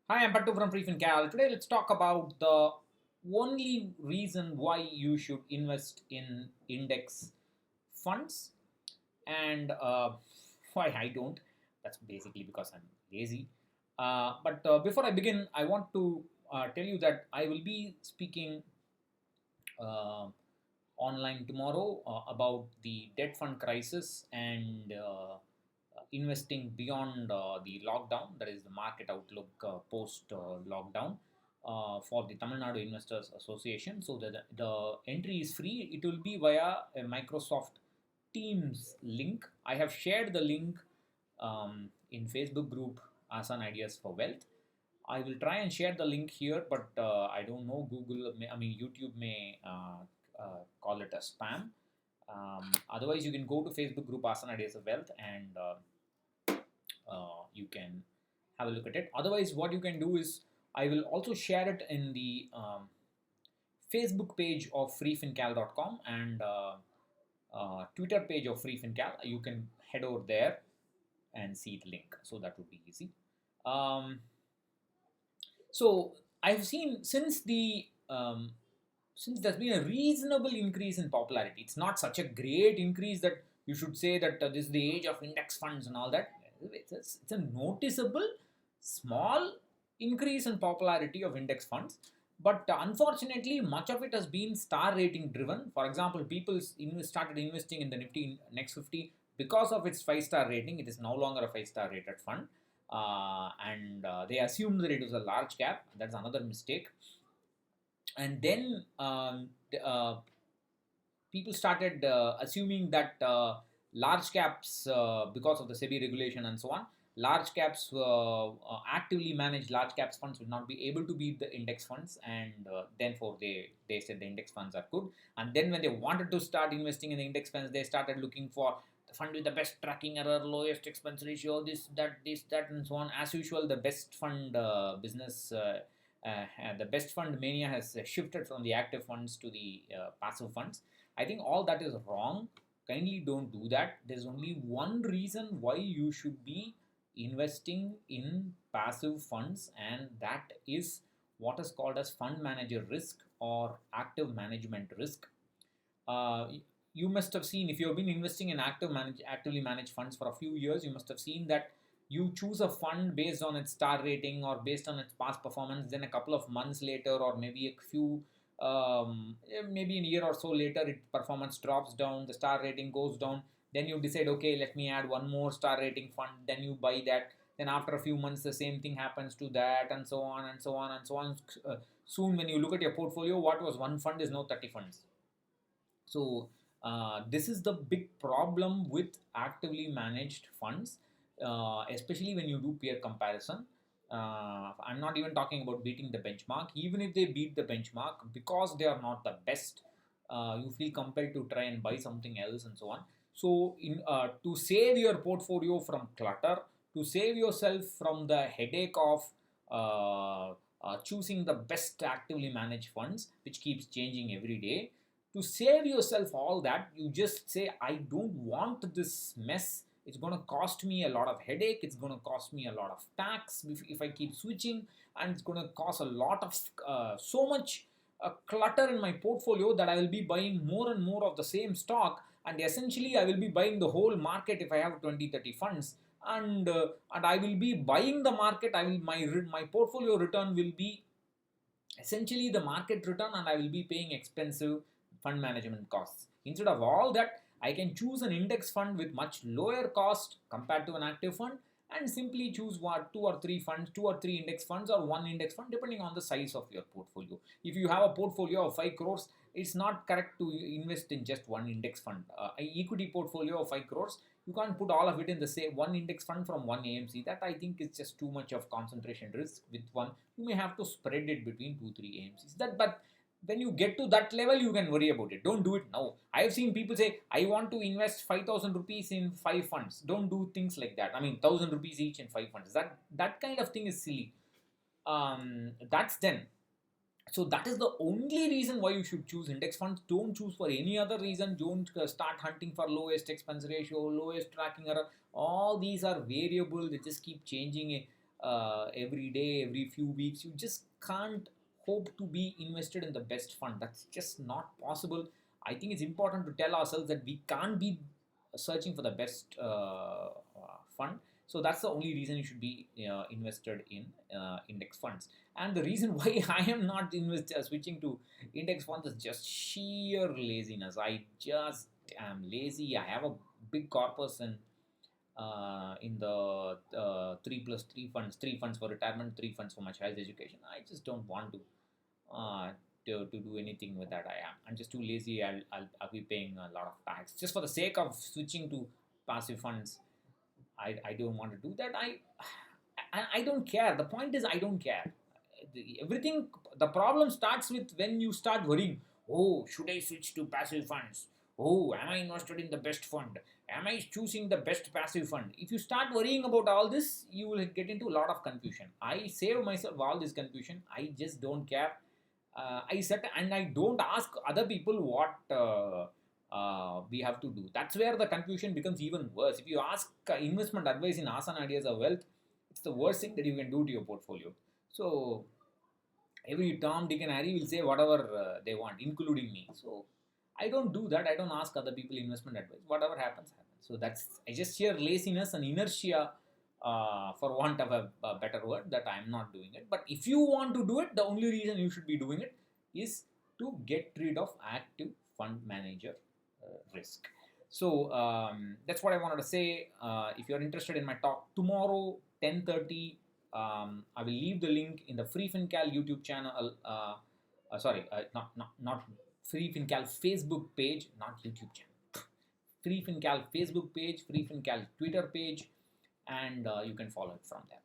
Hi, I'm Pattu from freefincal. Today, let's talk about the only reason why you should invest in index funds and why I don't. That's basically because I'm lazy. But before I begin, I want to tell you that I will be speaking uh, online tomorrow about the debt fund crisis and investing beyond the lockdown, that is the market outlook post lockdown for the Tamil Nadu Investors Association. So the entry is free. It will be via a Microsoft Teams link. I have shared the link in Facebook group Asan Ideas for Wealth. I will try and share the link here, but I don't know. YouTube may call it a spam. Otherwise, you can go to Facebook group Asana Ideas of Wealth and you can have a look at it. Otherwise, what you can do is I will also share it in the Facebook page of freefincal.com and Twitter page of freefincal. You can head over there and see the link. So that would be easy. Um, so I've seen since there's been a reasonable increase in popularity. It's not such a great increase that you should say that this is the age of index funds and all that. It's a noticeable small increase in popularity of index funds, but unfortunately much of it has been star rating driven. For example, people started investing in the Nifty Next 50 because of its 5-star rating. It is no longer a 5-star rated fund, and they assumed that it was a large cap. That's another mistake. And then people started assuming that large caps, because of the SEBI regulation and so on, large caps, actively managed large caps funds would not be able to beat the index funds, and therefore they said the index funds are good. And then when they wanted to start investing in the index funds, they started looking for the fund with the best tracking error, lowest expense ratio, this, that, and so on. As usual, the best fund business. The best fund mania has shifted from the active funds to the passive funds. I think all that is wrong. Kindly don't do that. There's only one reason why you should be investing in passive funds, and that is what is called as fund manager risk or active management risk. Uh, you must have seen, if you have been investing in actively managed funds for a few years, you must have seen that you choose a fund based on its star rating or based on its past performance. Then a couple of months later, or maybe a few maybe in a year or so later, its performance drops down, the star rating goes down. Then you decide, okay, let me add one more star rating fund. Then you buy that. Then after a few months, the same thing happens to that, and so on and so on and so on. Soon, when you look at your portfolio, what was one fund is now 30 funds. So this is the big problem with actively managed funds, especially when you do peer comparison. I'm not even talking about beating the benchmark. Even if they beat the benchmark, because they are not the best, you feel compelled to try and buy something else and so on. So, to save your portfolio from clutter, to save yourself from the headache of choosing the best actively managed funds, which keeps changing every day, to save yourself all that, you just say, I don't want this mess. It's going to cost me a lot of headache. It's going to cost me a lot of tax if I keep switching, and it's going to cause a lot of so much clutter in my portfolio that I will be buying more and more of the same stock, and essentially I will be buying the whole market if I have 20-30 funds. And I will be buying the market. My portfolio return will be essentially the market return, and I will be paying expensive fund management costs. Instead of all that, I can choose an index fund with much lower cost compared to an active fund, and simply choose what, two or three funds, two or three index funds, or one index fund, depending on the size of your portfolio. If you have a portfolio of 5 crores, it's not correct to invest in just one index fund. An equity portfolio of 5 crores, you can't put all of it in the same one index fund from one AMC. That I think is just too much of concentration risk with one. You may have to spread it between 2 3 AMCs. But when you get to that level, you can worry about it. Don't do it now. I have seen people say, I want to invest 5,000 rupees in 5 funds. Don't do things like that. I mean, 1,000 rupees each in 5 funds. That kind of thing is silly. That's then. So that is the only reason why you should choose index funds. Don't choose for any other reason. Don't start hunting for lowest expense ratio, lowest tracking error. All these are variable. They just keep changing. every day, every few weeks. You just can't hope to be invested in the best fund. That's just not possible. I think it's important to tell ourselves that we can't be searching for the best fund. So that's the only reason you should be invested in index funds. And the reason why I am not switching to index funds is just sheer laziness. I just am lazy. I have a big corpus in the 3+3 funds, 3 funds for retirement, 3 funds for my child's education. I just don't want uh, to do anything with that. I'm just too lazy. I'll be paying a lot of tax just for the sake of switching to passive funds. I don't want to do that. I don't care. The point is I don't care. Everything, the problem starts with when you start worrying. Oh, should I switch to passive funds? Oh, am I invested in the best fund? Am I choosing the best passive fund? If you start worrying about all this, you will get into a lot of confusion. I save myself all this confusion. I just don't care. I set and I don't ask other people what we have to do. That's where the confusion becomes even worse. If you ask investment advice in Asana Ideas of Wealth, it's the worst thing that you can do to your portfolio. So every Tom, Dick, and Harry will say whatever they want, including me. So I don't do that. I don't ask other people investment advice. Whatever happens, happens. So that's I just sheer laziness and inertia, for want of a better word, that I'm not doing it. But if you want to do it, the only reason you should be doing it is to get rid of active fund manager risk. So that's what I wanted to say. If you're interested in my talk tomorrow, 10:30, I will leave the link in the freefincal YouTube channel. Not freefincal Facebook page, not YouTube channel. freefincal Facebook page, freefincal Twitter page, and you can follow it from there.